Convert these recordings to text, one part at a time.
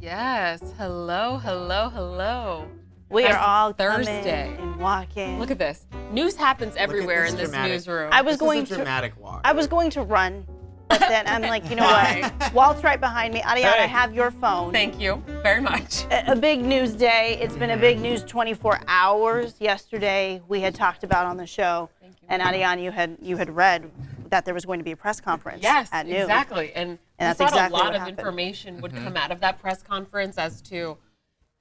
Yes. Hello, hello, hello. We are all Thursday. coming and walking. Look at this. News happens everywhere in this newsroom. I was going to dramatic walk. I was going to run, but then I'm like, you know what? Walt's right behind me. Ariana, I have your phone. Thank you very much. A big news day. It's been a big news 24 hours. Yesterday we had talked about on the show, and Ariana, you had read that there was going to be a press conference. Yes, at noon. exactly. And that's we thought exactly a lot what of happened. information would come out of that press conference as to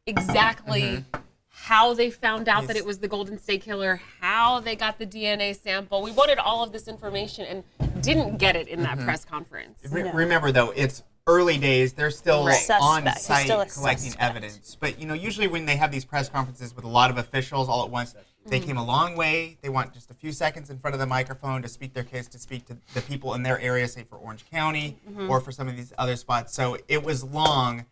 exactly how they found out that it was the Golden State Killer, how they got the DNA sample. We wanted all of this information and didn't get it in that press conference. Remember, though, it's early days. They're still on He's site still a collecting suspect. evidence. But, usually when they have these press conferences with a lot of officials all at once, they came a long way. They want just a few seconds in front of the microphone to speak their case, to speak to the people in their area, say for Orange County or for some of these other spots. So it was long,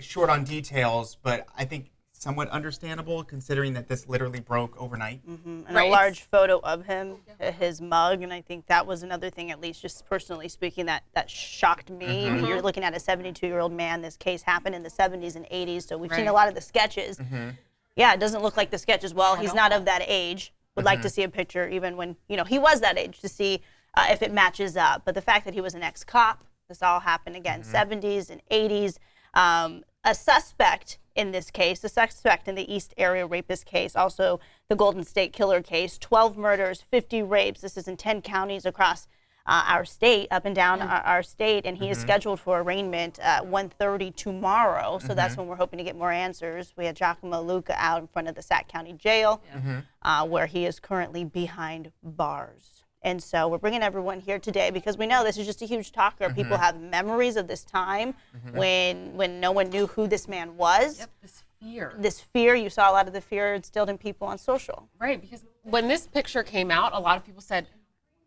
short on details, but I think somewhat understandable considering that this literally broke overnight. And a large photo of him, his mug, and I think that was another thing, at least just personally speaking, that shocked me. I mean, you're looking at a 72-year-old man. This case happened in the 70s and 80s, so we've seen a lot of the sketches. Yeah, it doesn't look like the sketches. Well, he's not of that age. Would like to see a picture even when, he was that age to see if it matches up. But the fact that he was an ex-cop, this all happened again, 70s and 80s. A suspect in this case, the suspect in the East Area Rapist case, also the Golden State Killer case, 12 murders, 50 rapes. This is in 10 counties across our state, up and down our state, and he is scheduled for arraignment at 1:30 tomorrow. So that's when we're hoping to get more answers. We had Giacomo Luca out in front of the Sac County Jail, where he is currently behind bars. And so we're bringing everyone here today because we know this is just a huge talker. People have memories of this time when no one knew who this man was. Yep, this fear. This fear, you saw a lot of the fear instilled in people on social. Right, because when this picture came out, a lot of people said,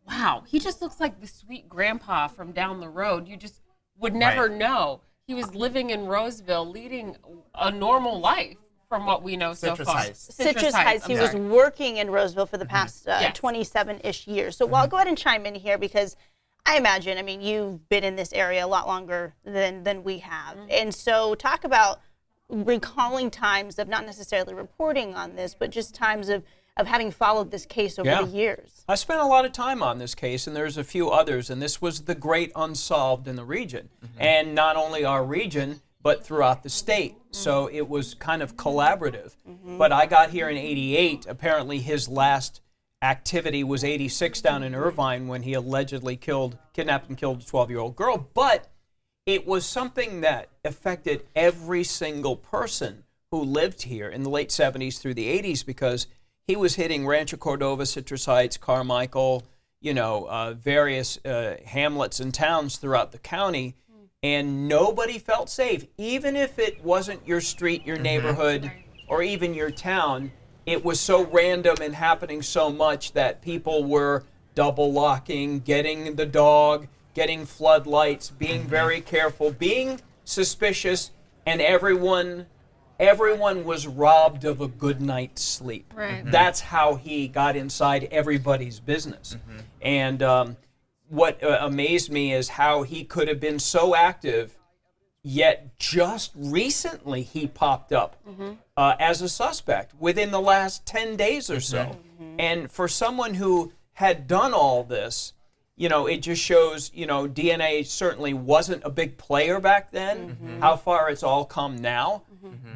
wow, he just looks like the sweet grandpa from down the road. You just would never know. He was living in Roseville, leading a normal life from what we know so far. Citrus Heights. He was working in Roseville for the past 27-ish years. So, well, go ahead and chime in here because I imagine, you've been in this area a lot longer than we have. And so talk about recalling times of not necessarily reporting on this, but just times of having followed this case over the years. I spent a lot of time on this case, and there's a few others, and this was the great unsolved in the region. And not only our region, but throughout the state. So it was kind of collaborative. But I got here in 88. Apparently his last activity was 86 down in Irvine when he allegedly kidnapped and killed a 12-year-old girl. But it was something that affected every single person who lived here in the late 70s through the 80s because he was hitting Rancho Cordova, Citrus Heights, Carmichael, various hamlets and towns throughout the county, and nobody felt safe. Even if it wasn't your street, your neighborhood, or even your town, it was so random and happening so much that people were double locking, getting the dog, getting floodlights, being very careful, being suspicious, and everyone was robbed of a good night's sleep. Right. That's how he got inside everybody's business. And what amazed me is how he could have been so active, yet just recently he popped up as a suspect within the last 10 days or so. And for someone who had done all this, it just shows, DNA certainly wasn't a big player back then, how far it's all come now.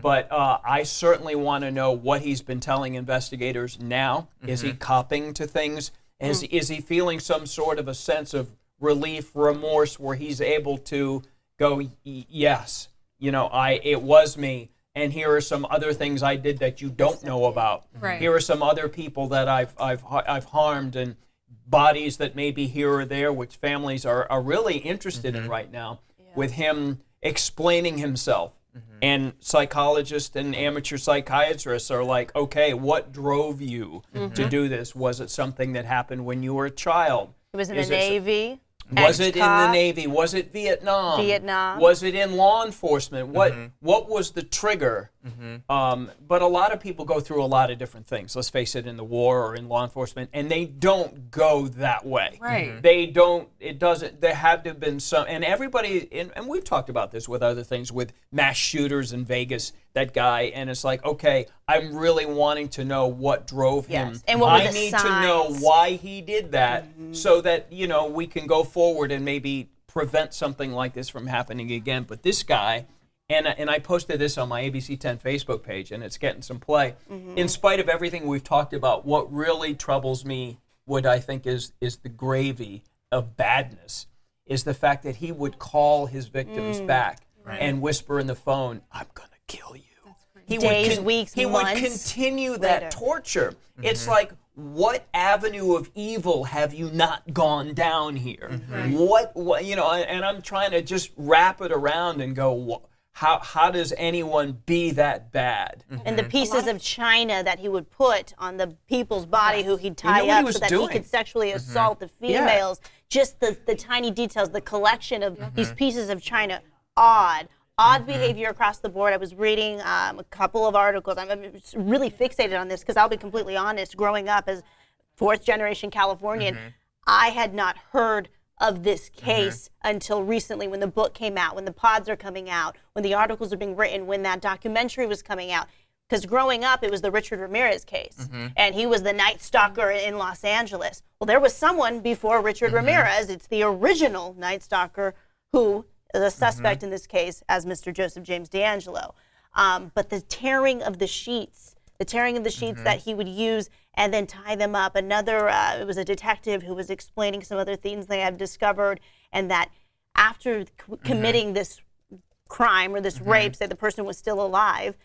But I certainly want to know what he's been telling investigators now. Is he copping to things? Is he feeling some sort of a sense of relief, remorse, where he's able to go, yes, it was me, and here are some other things I did that you don't know about. Right. Here are some other people that I've harmed, and bodies that may be here or there, which families are really interested in right now, with him explaining himself. And psychologists and amateur psychiatrists are like, okay, what drove you to do this? Was it something that happened when you were a child? He was in the Navy. Was it in the Ex-cop. Navy? Was it Vietnam? Vietnam. Was it in law enforcement? What was the trigger? But a lot of people go through a lot of different things. Let's face it, in the war or in law enforcement, and they don't go that way. Right. They don't. It doesn't. There had to have been some. And everybody, and we've talked about this with other things, with mass shooters in Vegas. That guy, and it's like, okay, I'm really wanting to know what drove him. Yes. And what were I the need signs? to know why he did that, so that we can go forward and maybe prevent something like this from happening again. But this guy, and I posted this on my ABC 10 Facebook page, and it's getting some play. In spite of everything we've talked about, what really troubles me, what I think is the gravy of badness, is the fact that he would call his victims back and whisper in the phone, "I'm gonna kill you." He Days, weeks, he months would continue that later. torture. It's like, what avenue of evil have you not gone down here? What and I'm trying to just wrap it around and go, how does anyone be that bad? And the pieces of china that he would put on the people's body who he'd tie what he up was so that doing? he could sexually assault the females. Just the tiny details, the collection of these pieces of china, odd behavior across the board. I was reading a couple of articles. I'm really fixated on this because I'll be completely honest. Growing up as fourth-generation Californian, I had not heard of this case until recently, when the book came out, when the pods are coming out, when the articles are being written, when that documentary was coming out. Because growing up, it was the Richard Ramirez case, and he was the Night Stalker in Los Angeles. Well, there was someone before Richard Ramirez. It's the original Night Stalker who is a suspect in this case as Mr. Joseph James D'Angelo. But the tearing of the sheets that he would use and then tie them up. It was a detective who was explaining some other things they had discovered, and that after committing this crime or this rape, say the person was still alive,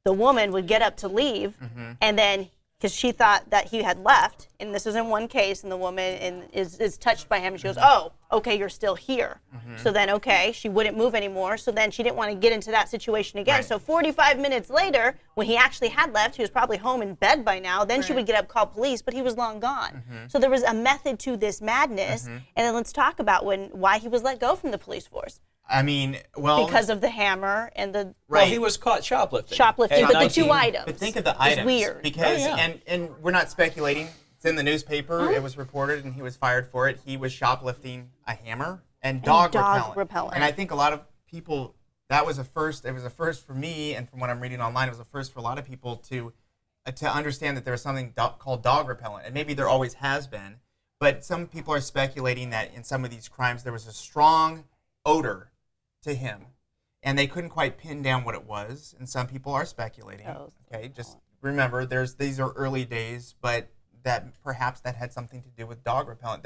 the woman would get up to leave, and then, because she thought that he had left, and this is in one case, and the woman is touched by him, and she goes, "Oh, okay, you're still here." So then, okay, she wouldn't move anymore, so then she didn't want to get into that situation again. Right. So 45 minutes later, when he actually had left, he was probably home in bed by now, then she would get up, call police, but he was long gone. So there was a method to this madness, and then let's talk about why he was let go from the police force. I mean, well, Because of the hammer and the Well, he was caught shoplifting. shoplifting, but the 19. two items. But think of the is items. weird. Because, Oh, yeah. and we're not speculating. It's in the newspaper. It was reported, and he was fired for it. He was shoplifting a hammer and dog repellent. And I think a lot of people, that was a first. It was a first for me, and from what I'm reading online, it was a first for a lot of people to understand that there was something called dog repellent. And maybe there always has been. But some people are speculating that in some of these crimes, there was a strong odor to him, and they couldn't quite pin down what it was, and some people are speculating. Okay, just remember, these are early days, but that perhaps that had something to do with dog repellent.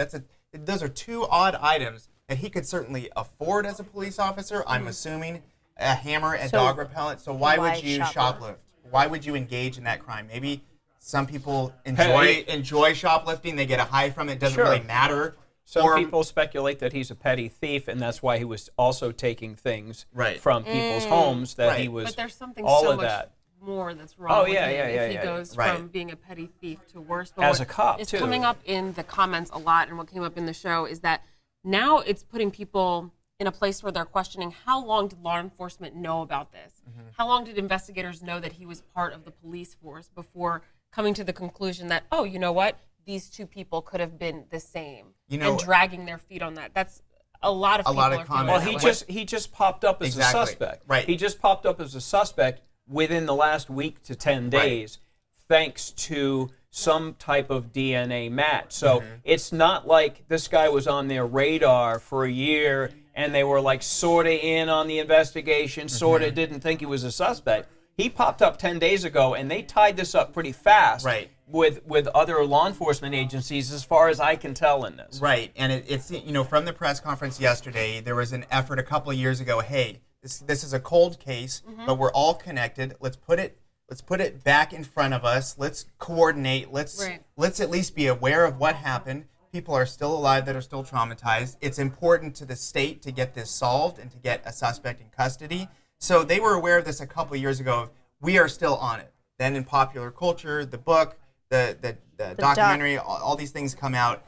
Those are two odd items that he could certainly afford as a police officer. I'm assuming a hammer and dog repellent. So why would you shoplift? Why would you engage in that crime? Maybe some people enjoy shoplifting. They get a high from it. It doesn't really matter. Some people speculate that he's a petty thief, and that's why he was also taking things from people's homes. That he was. But there's something all so of much that. more that's wrong with him if he yeah. goes from being a petty thief to worse. But As a cop, it's too. coming up in the comments a lot, and what came up in the show is that now it's putting people in a place where they're questioning, how long did law enforcement know about this? How long did investigators know that he was part of the police force before coming to the conclusion that, oh, you know what? These two people could have been the same, and dragging their feet on that. That's a lot of people are feeling Well, that way. he just popped up as a suspect. Right. He just popped up as a suspect within the last week to 10 days, thanks to some type of DNA match. So it's not like this guy was on their radar for a year and they were like sort of in on the investigation, sort of didn't think he was a suspect. He popped up 10 days ago, and they tied this up pretty fast with other law enforcement agencies, as far as I can tell in this. Right, and it's from the press conference yesterday, there was an effort a couple of years ago. Hey, this is a cold case, but we're all connected. Let's put it back in front of us. Let's coordinate. Let's at least be aware of what happened. People are still alive that are still traumatized. It's important to the state to get this solved and to get a suspect in custody. So they were aware of this a couple of years ago. We are still on it. Then in popular culture, the book, the documentary, all these things come out.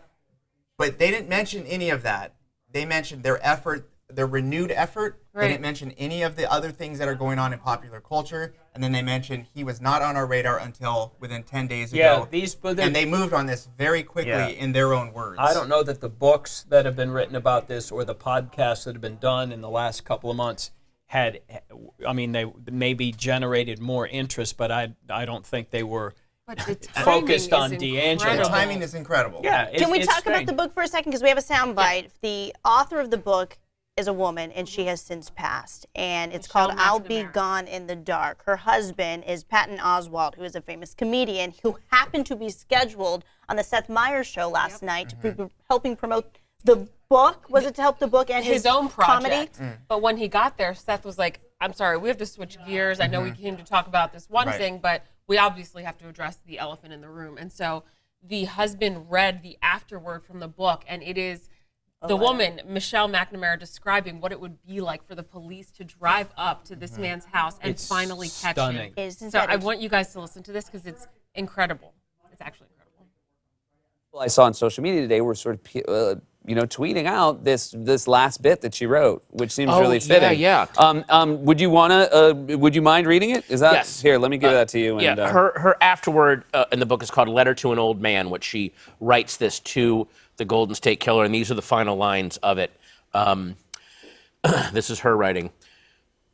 But they didn't mention any of that they mentioned their effort, their renewed effort. Right. They didn't mention any of the other things that are going on in popular culture. And then they mentioned he was not on our radar until within 10 days ago. And they moved on this very quickly in their own words. I don't know that the books that have been written about this or the podcasts that have been done in the last couple of months they maybe generated more interest, but I don't think they were focused on D'Angelo. The timing is incredible. Yeah. Can we talk about the book for a second? Because we have a soundbite. Yeah. The author of the book is a woman, and she has since passed. And it's called I'll Be Gone in the Dark. Her husband is Patton Oswalt, who is a famous comedian who happened to be scheduled on the Seth Meyers show last night to be helping promote the book. Was it to help the book and his own project? Comedy? But when he got there, Seth was like, I'm sorry, we have to switch gears. I know we came to talk about this one thing, but we obviously have to address the elephant in the room. And so the husband read the afterword from the book, and it is the woman, Michelle McNamara, describing what it would be like for the police to drive up to this man's house and finally catch him. So I want you guys to listen to this because it's incredible. It's actually incredible. Well, I saw on social media today we're sort of tweeting out this last bit that she wrote, which seems really fitting. Yeah. Would you mind reading it? Is that Yes. Here, let me give that to you. Yeah. Her afterword in the book is called "Letter to an Old Man," which she writes this to the Golden State Killer, and these are the final lines of it. This is her writing.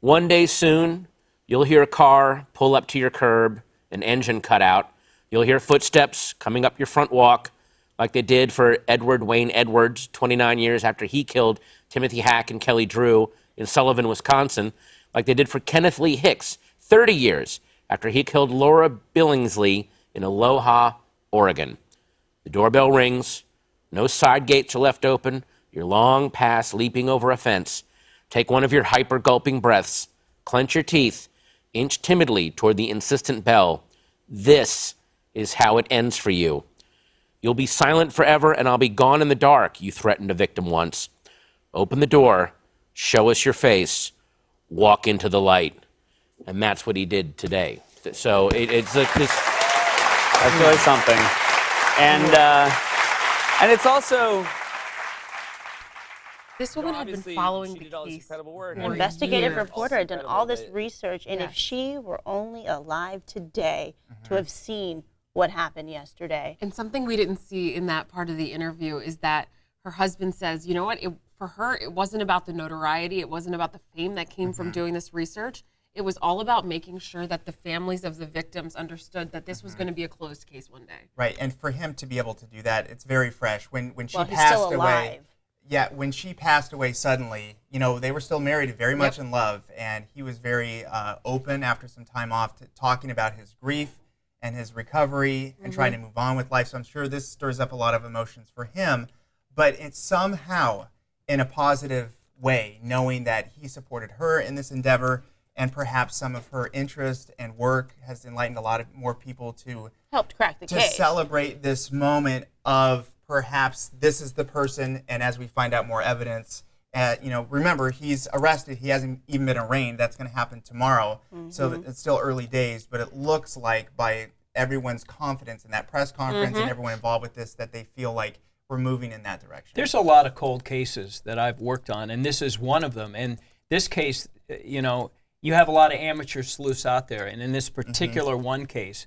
One day soon, you'll hear a car pull up to your curb, an engine cut out. You'll hear footsteps coming up your front walk, like they did for Edward Wayne Edwards 29 years after he killed Timothy Hack and Kelly Drew in Sullivan, Wisconsin, like they did for Kenneth Lee Hicks 30 years after he killed Laura Billingsley in Aloha, Oregon. The doorbell rings. No side gates are left open. You're long past leaping over a fence. Take one of your hyper-gulping breaths. Clench your teeth. Inch timidly toward the insistent bell. This is how it ends for you. You'll be silent forever, and I'll be gone in the dark, you threatened a victim once. Open the door. Show us your face. Walk into the light. And that's what he did today. So it's this. That's really something. And it's also... This woman had been following the case. An investigative reporter had done all this research, and if she were only alive today to have seen what happened yesterday. And something we didn't see in that part of the interview is that her husband says, you know what, for her, it wasn't about the notoriety, it wasn't about the fame that came from doing this research. It was all about making sure that the families of the victims understood that this was going to be a closed case one day. Right, and for him to be able to do that, it's very fresh. When she Well, he's passed still away, alive. yeah, when she passed away suddenly, they were still married, very much in love, and he was very open after some time off to talking about his grief and his recovery and trying to move on with life. So I'm sure this stirs up a lot of emotions for him, but it's somehow in a positive way, knowing that he supported her in this endeavor, and perhaps some of her interest and work has enlightened a lot of more people to Helped crack the case. celebrate this moment of perhaps this is the person, and as we find out more evidence, remember, he's arrested. He hasn't even been arraigned. That's going to happen tomorrow. So it's still early days, but it looks like by everyone's confidence in that press conference and everyone involved with this that they feel like we're moving in that direction. There's a lot of cold cases that I've worked on, and this is one of them. And this case, you have a lot of amateur sleuths out there. And in this particular one case,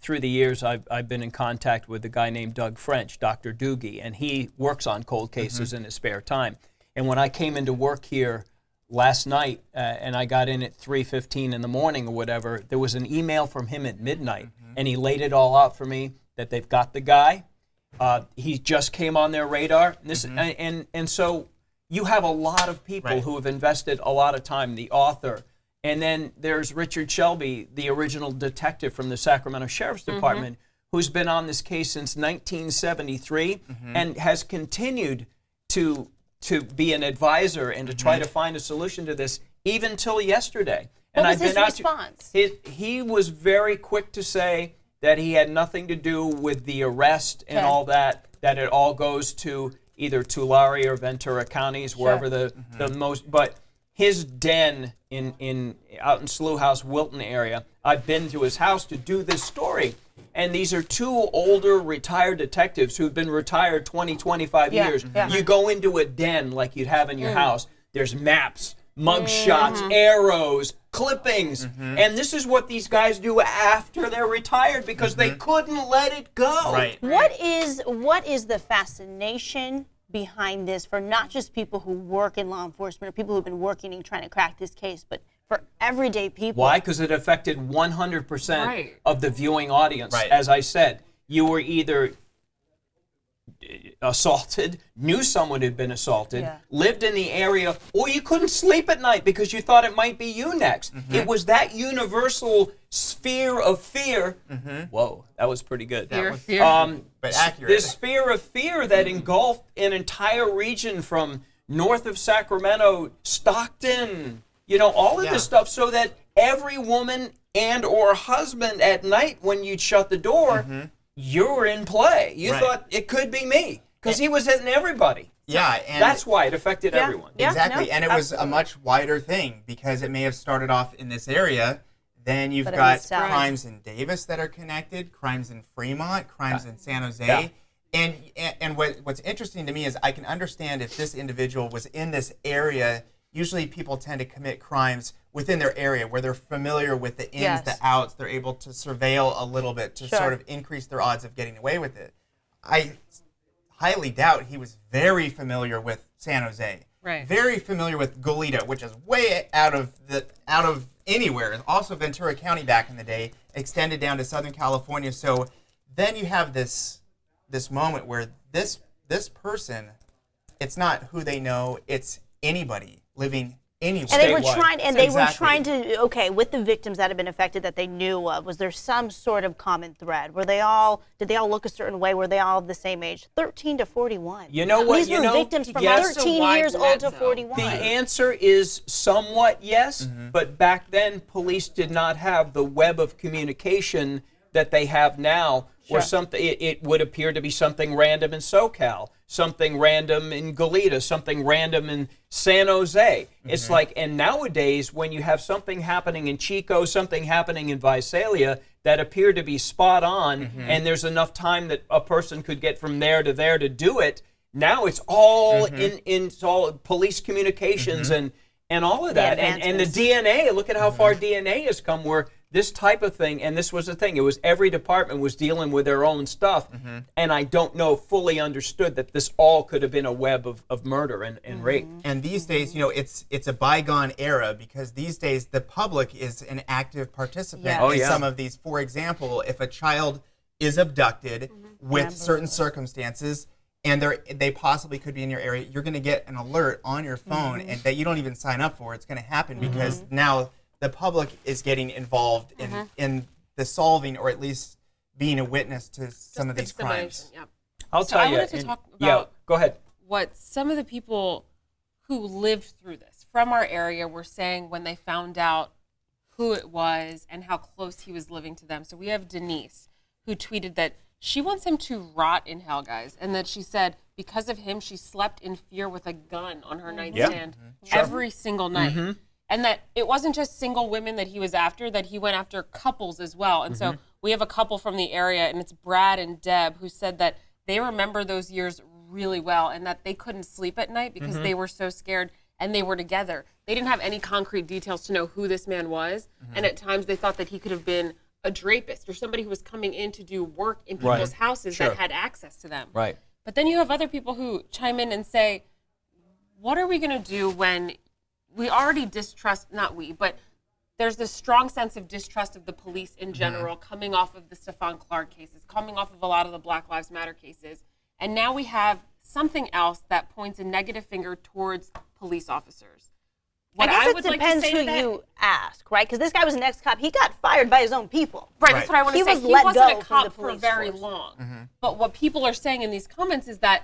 through the years, I've been in contact with a guy named Doug French, Dr. Doogie, and he works on cold cases in his spare time. And when I came into work here last night, and I got in at 3:15 in the morning or whatever, there was an email from him at midnight, and he laid it all out for me that they've got the guy. He just came on their radar. And so you have a lot of people who have invested a lot of time, the author. And then there's Richard Shelby, the original detective from the Sacramento Sheriff's Department, who's been on this case since 1973 and has continued to be an advisor and to try to find a solution to this even till yesterday. What was his response? He was very quick to say that he had nothing to do with the arrest and all that it all goes to either Tulare or Ventura counties, wherever the most, but his den out in Slough House, Wilton area. I've been to his house to do this story. And these are two older retired detectives who've been retired 20, 25 years. Yeah. You go into a den like you'd have in your house. There's maps, mug shots, arrows, clippings. And this is what these guys do after they're retired because they couldn't let it go. Right. What is the fascination behind this for not just people who work in law enforcement or people who've been working and trying to crack this case, but for everyday people? Why? Because it affected 100% of the viewing audience. Right. As I said, you were either assaulted, knew someone who'd been assaulted, lived in the area, or you couldn't sleep at night because you thought it might be you next. It was that universal sphere of fear. Whoa, that was pretty good. Fear. But accurate. This sphere of fear that engulfed an entire region from north of Sacramento, Stockton, all of this stuff, so that every woman and or husband at night when you'd shut the door, you were in play. You thought it could be me because he was hitting everybody. Yeah, and that's why it affected everyone. Exactly, and it was a much wider thing because it may have started off in this area. Then you've got crimes in Davis that are connected, crimes in Fremont, crimes in San Jose. And what's interesting to me is I can understand if this individual was in this area. Usually people tend to commit crimes within their area where they're familiar with the ins, the outs. They're able to surveil a little bit to sort of increase their odds of getting away with it. I highly doubt he was very familiar with San Jose. Right. Very familiar with Goleta, which is way out of anywhere. Also Ventura County back in the day, extended down to Southern California. So then you have this moment where this person, it's not who they know, it's anybody living anywhere. And they were trying to, with the victims that have been affected that they knew of, was there some sort of common thread? Did they all look a certain way? Were they all the same age? 13 to 41. You know what? These were victims from 13 years old to 41. The answer is somewhat yes, but back then police did not have the web of communication that they have now, where it would appear to be something random in SoCal, something random in Goleta, something random in San Jose. It's like, and nowadays when you have something happening in Chico, something happening in Visalia that appear to be spot on, and there's enough time that a person could get from there to there to do it, now it's all it's all police communications and all of that. And the DNA, look at how far DNA has come, where this type of thing, and this was the thing, it was every department was dealing with their own stuff, and I don't know, fully understood that this all could have been a web of murder and rape. And these days, it's a bygone era because these days the public is an active participant in some of these. For example, if a child is abducted with certain circumstances, and they possibly could be in your area, you're going to get an alert on your phone and that you don't even sign up for. It's going to happen because now the public is getting involved in the solving, or at least being a witness to some of these crimes. I'll tell you. I wanted to talk about go ahead. What some of the people who lived through this from our area were saying when they found out who it was and how close he was living to them. So we have Denise, who tweeted that she wants him to rot in hell, guys, and that she said because of him, she slept in fear with a gun on her nightstand every single night. And that it wasn't just single women that he was after, that he went after couples as well. And so we have a couple from the area, and it's Brad and Deb, who said that they remember those years really well and that they couldn't sleep at night because they were so scared, and they were together. They didn't have any concrete details to know who this man was, and at times they thought that he could have been a drapist or somebody who was coming in to do work in people's houses that had access to them. Right. But then you have other people who chime in and say, what are we going to do when we already distrust, not we, but there's this strong sense of distrust of the police in general coming off of the Stephon Clark cases, coming off of a lot of the Black Lives Matter cases. And now we have something else that points a negative finger towards police officers. What I guess it depends who you ask, right? Because this guy was an ex-cop. He got fired by his own people. Right, that's what I want to say. He wasn't a cop for very long. But what people are saying in these comments is that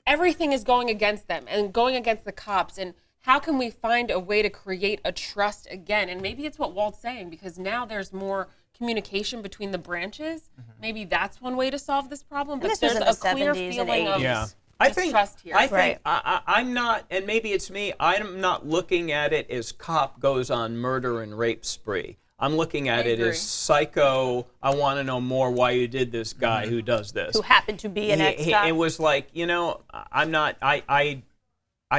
everything is going against them and going against the cops. And how can we find a way to create a trust again? And maybe it's what Walt's saying, because now there's more communication between the branches. Maybe that's one way to solve this problem. But there's a clear feeling of... distrust here. I think Right. I'm not, and maybe it's me, I'm not looking at it as cop goes on murder and rape spree. I'm looking at it agree. as psycho, I want to know more why you did this guy who does this. Who happened to be an ex-cop. It was like, I'm not, I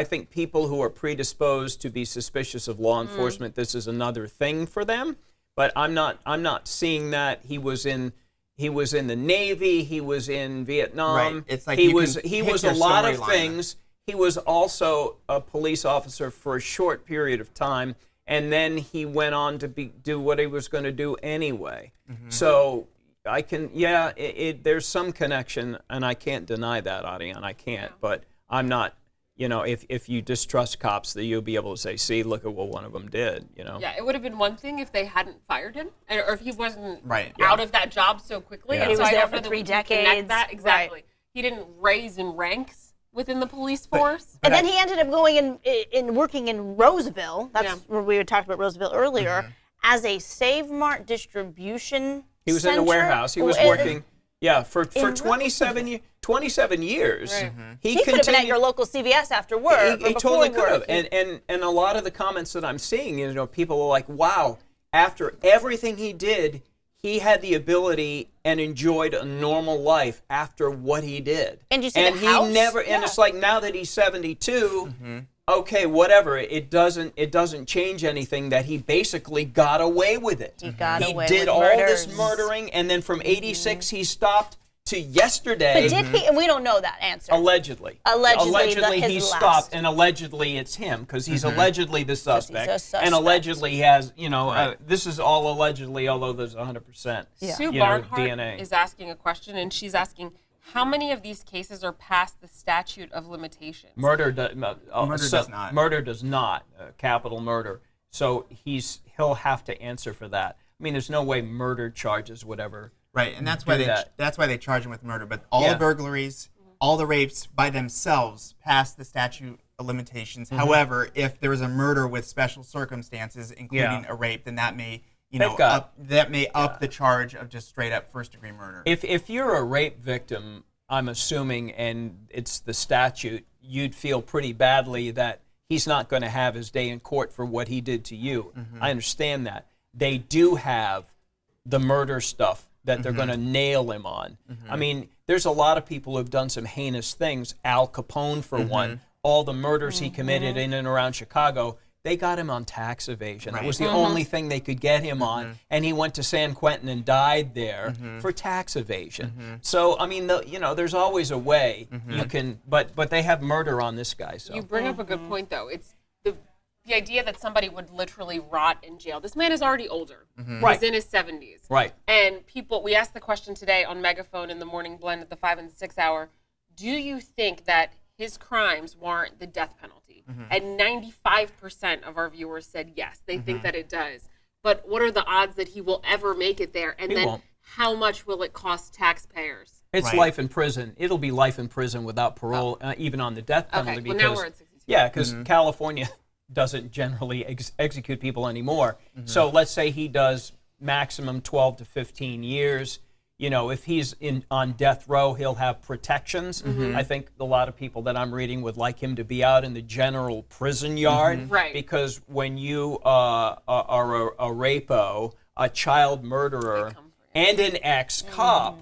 think people who are predisposed to be suspicious of law enforcement, this is another thing for them. But I'm not seeing that. He was in the Navy. He was in Vietnam. Right. It's like he you was can he pick was your a lot of storyline. things. He was also a police officer for a short period of time, and then he went on to do what he was going to do anyway. So I can, there's some connection, and I can't deny that, Adian. I can't. But I'm not. If you distrust cops, that you'll be able to say, see, look at what one of them did, Yeah, it would have been one thing if they hadn't fired him, or if he wasn't Right. out of that job so quickly. Yeah. And He so was I there don't for know that 3 we can connect decades. That. Right. Exactly. He didn't raise in ranks within the police force. And then he ended up going in working in Roseville. That's Yeah. where we were talking about Roseville earlier, as a Save Mart distribution. He was in the center. warehouse. He was Oh, working. Yeah, for in 27 years. He could have been at your local CVS after work. or He before totally could have. work. And a lot of the comments that I'm seeing, people are like, wow, after everything he did, he had the ability and enjoyed a normal life after what he did. And you see and the he house? never. And Yeah. it's like now that he's 72. Okay, whatever. It doesn't change anything that he basically got away with it. He got away did with all murders. this murdering, and then from '86 he stopped to yesterday. But did he? And we don't know that answer. Allegedly. Allegedly, his he last. stopped, and allegedly it's him because he's allegedly the suspect, suspect. and allegedly he has, this is all allegedly, although there's 100%. Sue you know, Barnhart DNA. is asking a question, and she's asking, how many of these cases are past the statute of limitations? Murder does not. Murder does not. Capital murder. So he'll have to answer for that. I mean, there's no way murder charges would ever. Right, and that's why they charge him with murder. But all the burglaries, all the rapes by themselves pass the statute of limitations. However, if there was a murder with special circumstances, including a rape, then that may up the charge of just straight up first-degree murder. If you're a rape victim, I'm assuming, and it's the statute, you'd feel pretty badly that he's not going to have his day in court for what he did to you. I understand that. They do have the murder stuff that they're going to nail him on. I mean, there's a lot of people who've done some heinous things. Al Capone, for one, all the murders he committed in and around Chicago, they got him on tax evasion. It was the only thing they could get him on, and he went to San Quentin and died there for tax evasion. So, I mean, there's always a way you can, but they have murder on this guy. So You bring up a good point, though. It's the idea that somebody would literally rot in jail. This man is already older. Right. He's in his 70s. Right. And we asked the question today on Megaphone in the morning blend at the 5 and 6 hour, do you think that his crimes warrant the death penalty? And 95% of our viewers said yes, they think that it does. But what are the odds that he will ever make it there? And He then won't. how much will it cost taxpayers? It's Right. life in prison. It'll be life in prison without parole, even on the death penalty. Okay, well, Because, now we're at 62. Yeah, because California doesn't generally execute people anymore. So let's say he does maximum 12 to 15 years. If he's on death row, he'll have protections. I think a lot of people that I'm reading would like him to be out in the general prison yard. Right. Because when you are a rapo, a child murderer, and an ex-cop,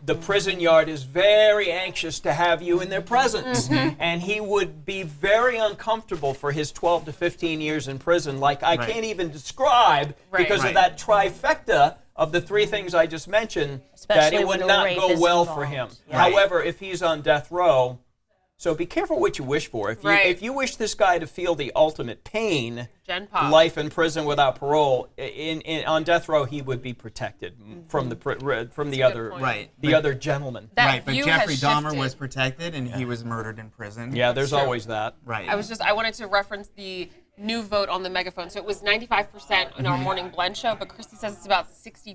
the prison yard is very anxious to have you in their presence. And he would be very uncomfortable for his 12 to 15 years in prison, like I can't even describe because of that trifecta of the three things I just mentioned, Especially that it when would a not rape go is well for him. involved. Yeah. However, if he's on death row, so be careful what you wish for. If you wish this guy to feel the ultimate pain, Gen Pop. life in prison without parole, on death row he would be protected from the other point. other gentleman. That Right, but view Jeffrey has Dahmer shifted. was protected, and he was murdered in prison. Yeah, there's true. always that. Right. I wanted to reference the new vote on the megaphone. So it was 95% in our morning blend show, but Christy says it's about 65%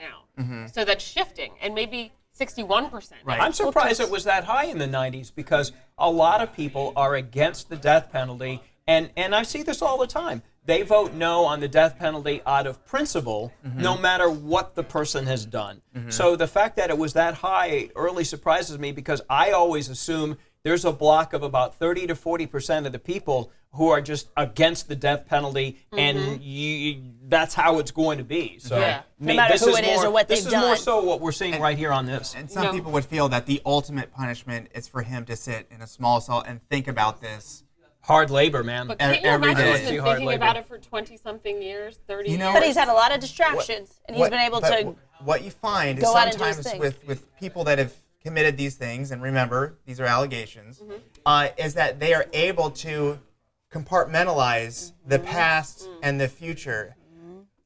now. So that's shifting, and maybe 61% now. Right. I'm surprised it was that high in the 90s because a lot of people are against the death penalty, and I see this all the time. they vote no on the death penalty out of principle, no matter what the person has done. So the fact that it was that high early surprises me, because I always assume there's a block of about 30 to 40% of the people who are just against the death penalty, and that's how it's going to be. So no matter who it is or what they've done. This is more so what we're seeing right here on this. And some people would feel that the ultimate punishment is for him to sit in a small cell and think about this. Hard labor, man. But can't you every imagine day. he's been thinking about it for 20-something years, 30 years? But he's had a lot of distractions, and he's been able to What you find is go out and do his sometimes thing. with people that have committed these things, and remember, these are allegations, is that they are able to compartmentalize the past and the future,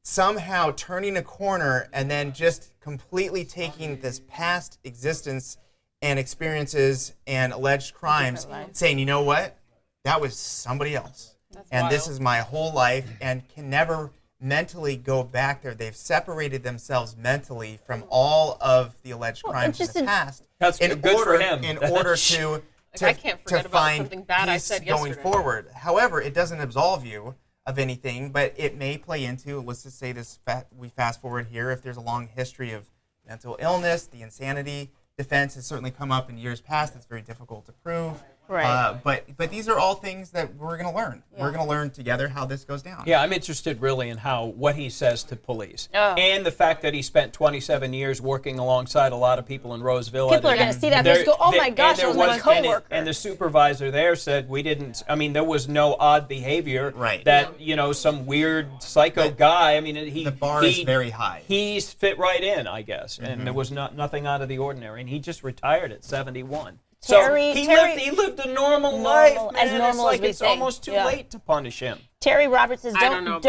somehow turning a corner and then just completely taking this past existence and experiences and alleged crimes, saying, you know what, that was somebody else. And this is my whole life, and can never mentally go back there. They've separated themselves mentally from all of the alleged crimes in the past. That's good for him. In order to I can't forget to about find something bad I peace said going yesterday. forward. However, it doesn't absolve you of anything, but it may play into, let's just say this, we fast forward here, if there's a long history of mental illness, the insanity defense has certainly come up in years past. That's very difficult to prove. Right. But these are all things that we're going to learn. Yeah. We're going to learn together how this goes down. Yeah, I'm interested really in what he says to police. Oh. And the fact that he spent 27 years working alongside a lot of people in Roseville. People are going to see that and go, oh my gosh, that was my coworker. And the supervisor there said there was no odd behavior. Right. That, some weird psycho guy, the bar is very high. He's fit right in, I guess. And there was nothing out of the ordinary. And he just retired at 71. Terry, he lived a normal life, man. As normal as we it's think. almost too late to punish him. Terry Roberts says, don't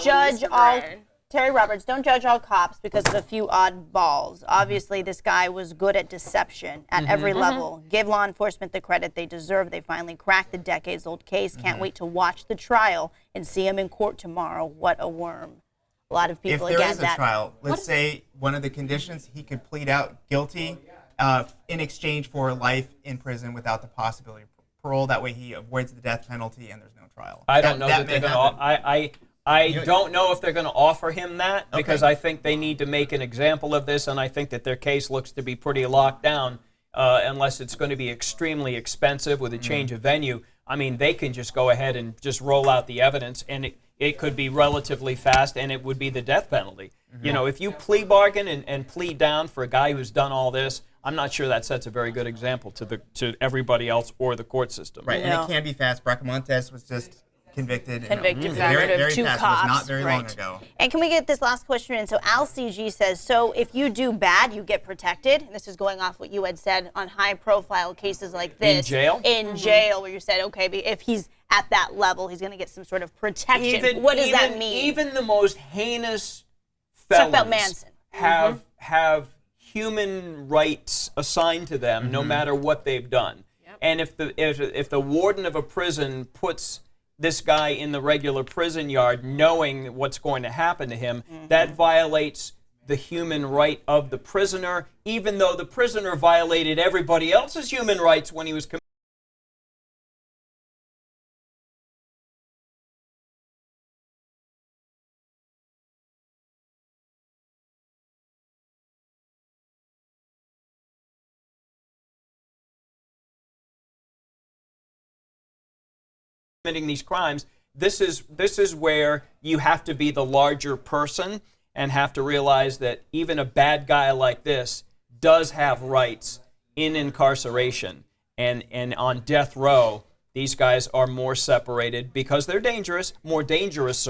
judge all. Terry Roberts, don't judge all cops because of a few oddballs. Obviously, this guy was good at deception at every level. Give law enforcement the credit they deserve. They finally cracked the decades-old case. Can't wait to watch the trial and see him in court tomorrow. What a worm. A lot of people, if there is a trial, let's say one of the conditions, he could plead out guilty in exchange for life in prison without the possibility of parole. That way he avoids the death penalty and there's no trial. I don't know that they're going to. I don't know if they're going to offer him that because I think they need to make an example of this, and I think that their case looks to be pretty locked down unless it's going to be extremely expensive with a change of venue. They can just go ahead and just roll out the evidence, and it could be relatively fast, and it would be the death penalty. If you plea bargain and plead down for a guy who's done all this, I'm not sure that sets a very good example to everybody else or the court system. Right, and it can be fast. Bracamontes was just convicted very of two cops. It was not very long ago. And can we get this last question in? So Al CG says, so if you do bad, you get protected. And this is going off what you had said on high-profile cases like this. In jail? In jail, where you said, okay, if he's at that level, he's going to get some sort of protection. What does that mean? Even the most heinous felons about Manson. have human rights assigned to them no matter what they've done. Yep. And if the warden of a prison puts this guy in the regular prison yard knowing what's going to happen to him, that violates the human right of the prisoner, even though the prisoner violated everybody else's human rights when he was committing these crimes. This is where you have to be the larger person and have to realize that even a bad guy like this does have rights in incarceration, and on death row these guys are more separated because they're dangerous, more dangerous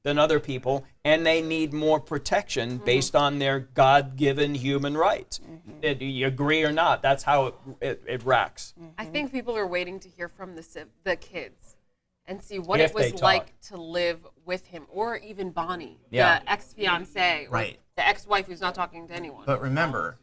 than other people, and they need more protection based on their God-given human rights. You agree or not? That's how it racks. I think people are waiting to hear from the kids and see what it was like to live with him, or even Bonnie, the ex-fiancée, or the ex-wife who's not talking to anyone. But remember,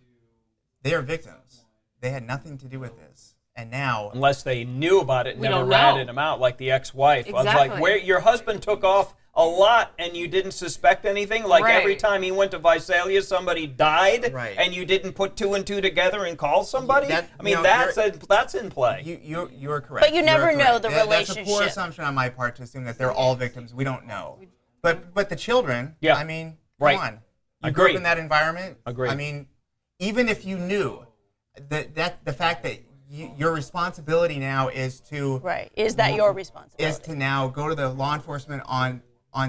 they are victims. They had nothing to do with this. And now, unless they knew about it and never ratted him out, like the ex-wife. Exactly. I was like, your husband took off a lot and you didn't suspect anything? Like every time he went to Visalia, somebody died, and you didn't put 2 and 2 together and call somebody? That's in play. You're correct. But you never know the relationship. That's a poor assumption on my part to assume that they're all victims. We don't know. But the children, I mean, come on. You grew up in that environment. Agreed. I mean, even if you knew that the fact that your responsibility now is to is that your responsibility? Is to now go to the law enforcement on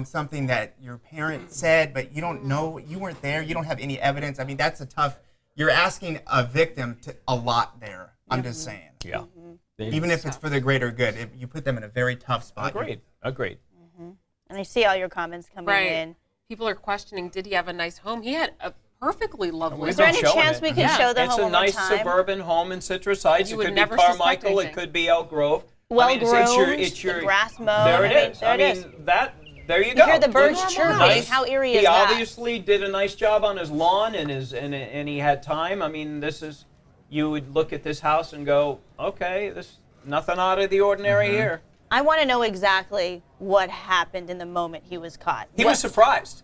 something that your parent said, but you don't know, you weren't there, you don't have any evidence. I mean, that's a tough. You're asking a victim to a lot there. I'm just saying. Yeah. Even if it's for the greater good, you put them in a very tough spot. Agreed. And I see all your comments coming in. People are questioning, did he have a nice home? He had a perfectly lovely. Is there any chance we can show the It's home a one more nice time? suburban home in Citrus Heights. You It would could be never suspect Carmichael. It anything. could be Elk Grove. Well groomed, it's your the grass mowed. There it is. There it is. There you go. You hear the birds chirping. Nice. How eerie is He that? obviously did a nice job on his lawn and he had time. I mean, you would look at this house and go, okay, this nothing out of the ordinary here. I want to know exactly what happened in the moment he was caught. He was surprised.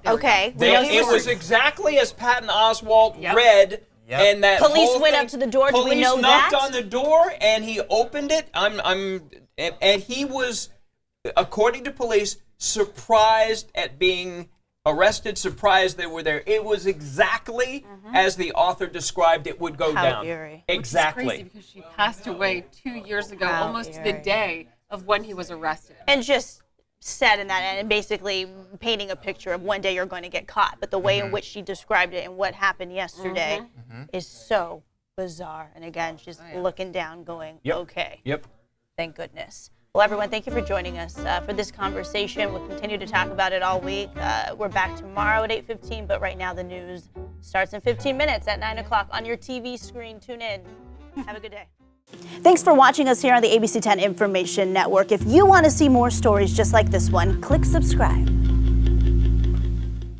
Okay. It was exactly as Patton Oswalt read, and that police whole went thing, up to the door. Do we know that? Police knocked on the door, and he opened it. And he was, according to police, surprised at being arrested. Surprised they were there. It was exactly as the author described it would go down. Eerie. Exactly. Which is crazy because she passed away 2 years ago, almost the day of when he was arrested. And just said in that, and basically painting a picture of one day you're going to get caught. But the way in which she described it and what happened yesterday is so bizarre. And again, she's looking down going, okay. Yep. Thank goodness. Well, everyone, thank you for joining us for this conversation. We'll continue to talk about it all week. We're back tomorrow at 8:15, but right now the news starts in 15 minutes at 9 o'clock on your TV screen. Tune in. Have a good day. Thanks for watching us here on the ABC 10 Information Network. If you want to see more stories just like this one, click subscribe.